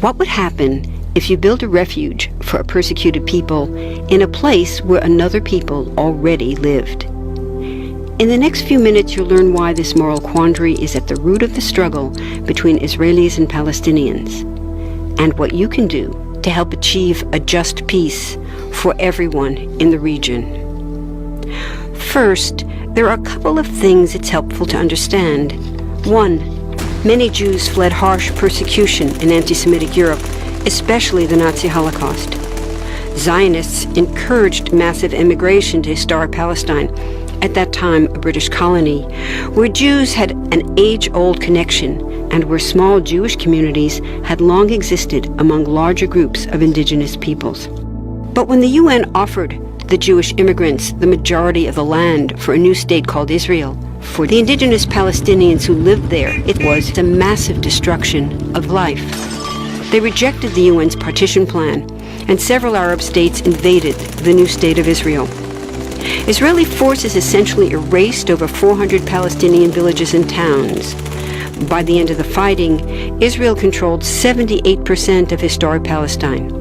What would happen if you built a refuge for a persecuted people in a place where another people already lived? In the next few minutes, you'll learn why this moral quandary is at the root of the struggle between Israelis and Palestinians, and what you can do to help achieve a just peace for everyone in the region. First, there are a couple of things it's helpful to understand. One, many Jews fled harsh persecution in anti-Semitic Europe, especially the Nazi Holocaust. Zionists encouraged massive immigration to historic Palestine, at that time a British colony, where Jews had an age-old connection and where small Jewish communities had long existed among larger groups of indigenous peoples. But when the UN offered the Jewish immigrants the majority of the land for a new state called Israel, for the indigenous Palestinians who lived there, it was a massive destruction of life. They rejected the UN's partition plan, and several Arab states invaded the new state of Israel. Israeli forces essentially erased over 400 Palestinian villages and towns. By the end of the fighting, Israel controlled 78% of historic Palestine.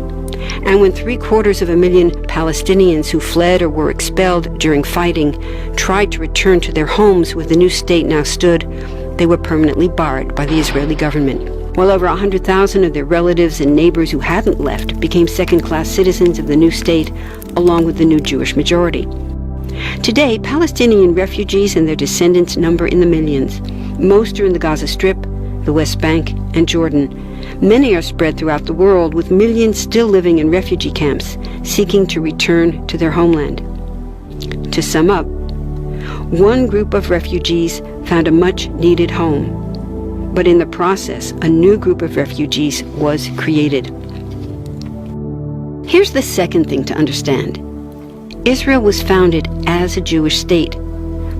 And when 750,000 Palestinians who fled or were expelled during fighting tried to return to their homes where the new state now stood, they were permanently barred by the Israeli government. While over 100,000 of their relatives and neighbors who hadn't left became second-class citizens of the new state, along with the new Jewish majority. Today, Palestinian refugees and their descendants number in the millions. Most are in the Gaza Strip, the West Bank, and Jordan. Many are spread throughout the world, with millions still living in refugee camps, seeking to return to their homeland. To sum up, one group of refugees found a much-needed home, but in the process, a new group of refugees was created. Here's the second thing to understand. Israel was founded as a Jewish state.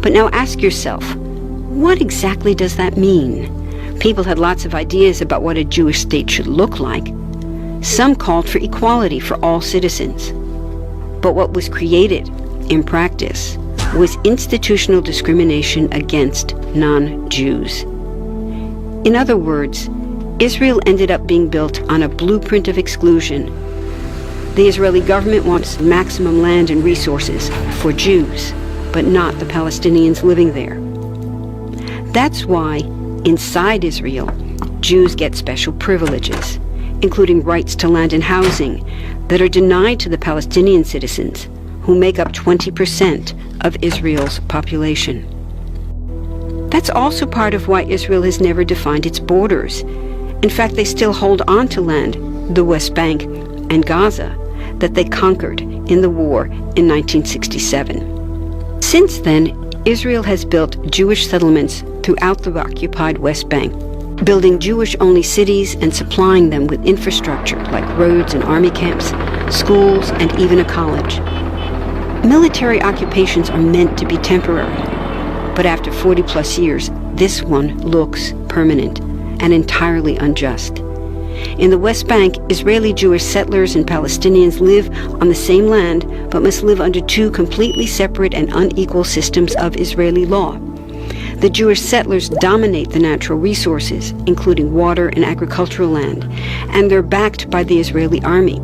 But now ask yourself, what exactly does that mean? People had lots of ideas about what a Jewish state should look like. Some called for equality for all citizens. But what was created, in practice, was institutional discrimination against non-Jews. In other words, Israel ended up being built on a blueprint of exclusion. The Israeli government wants maximum land and resources for Jews, but not the Palestinians living there. That's why, inside Israel, Jews get special privileges, including rights to land and housing, that are denied to the Palestinian citizens, who make up 20% of Israel's population. That's also part of why Israel has never defined its borders. In fact, they still hold on to land, the West Bank and Gaza, that they conquered in the war in 1967. Since then, Israel has built Jewish settlements throughout the occupied West Bank, building Jewish-only cities and supplying them with infrastructure like roads and army camps, schools, and even a college. Military occupations are meant to be temporary, but after 40-plus years, this one looks permanent and entirely unjust. In the West Bank, Israeli Jewish settlers and Palestinians live on the same land, but must live under two completely separate and unequal systems of Israeli law. The Jewish settlers dominate the natural resources, including water and agricultural land, and they're backed by the Israeli army.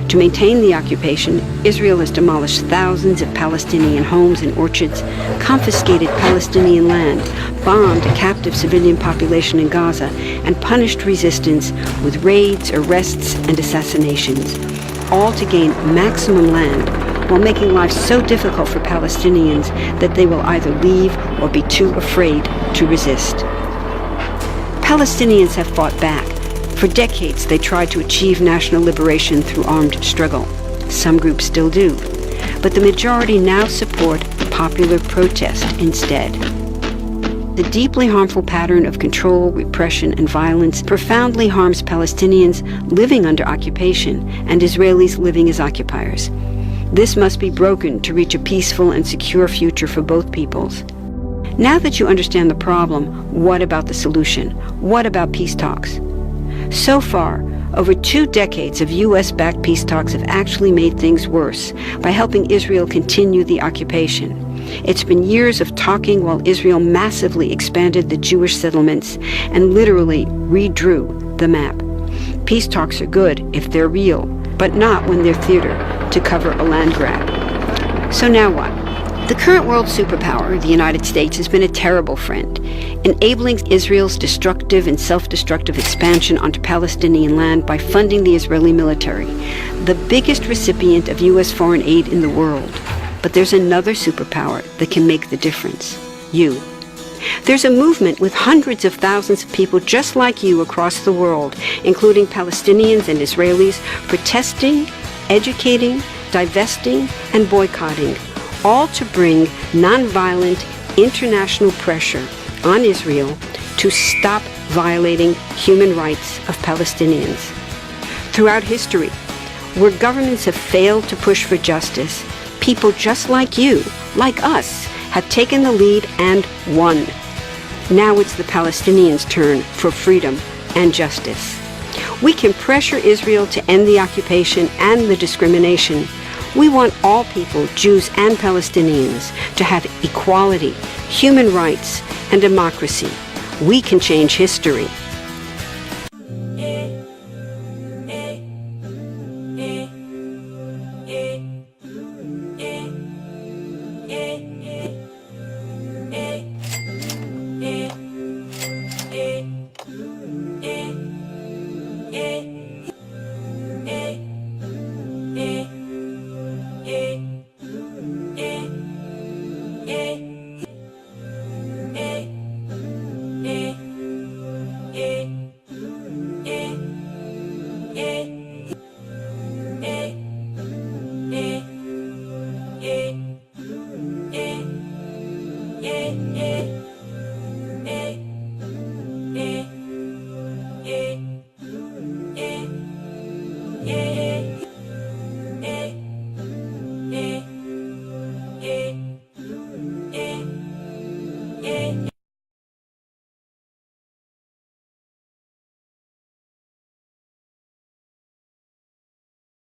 To maintain the occupation, Israel has demolished thousands of Palestinian homes and orchards, confiscated Palestinian land, bombed a captive civilian population in Gaza, and punished resistance with raids, arrests, and assassinations, all to gain maximum land, while making life so difficult for Palestinians that they will either leave or be too afraid to resist. Palestinians have fought back. For decades, they tried to achieve national liberation through armed struggle. Some groups still do, but the majority now support popular protest instead. The deeply harmful pattern of control, repression, and violence profoundly harms Palestinians living under occupation and Israelis living as occupiers. This must be broken to reach a peaceful and secure future for both peoples. Now that you understand the problem, what about the solution? What about peace talks? So far, over 2 decades of U.S.-backed peace talks have actually made things worse by helping Israel continue the occupation. It's been years of talking while Israel massively expanded the Jewish settlements and literally redrew the map. Peace talks are good if they're real, but not when they're theater to cover a land grab. So now what? The current world superpower, the United States, has been a terrible friend, enabling Israel's destructive and self-destructive expansion onto Palestinian land by funding the Israeli military, the biggest recipient of U.S. foreign aid in the world. But there's another superpower that can make the difference: you. There's a movement with hundreds of thousands of people just like you across the world, including Palestinians and Israelis, protesting, educating, divesting, and boycotting, all to bring nonviolent international pressure on Israel to stop violating human rights of Palestinians. Throughout history, where governments have failed to push for justice, people just like you, like us, have taken the lead and won. Now it's the Palestinians' turn for freedom and justice. We can pressure Israel to end the occupation and the discrimination. We want all people, Jews and Palestinians, to have equality, human rights, and democracy. We can change history.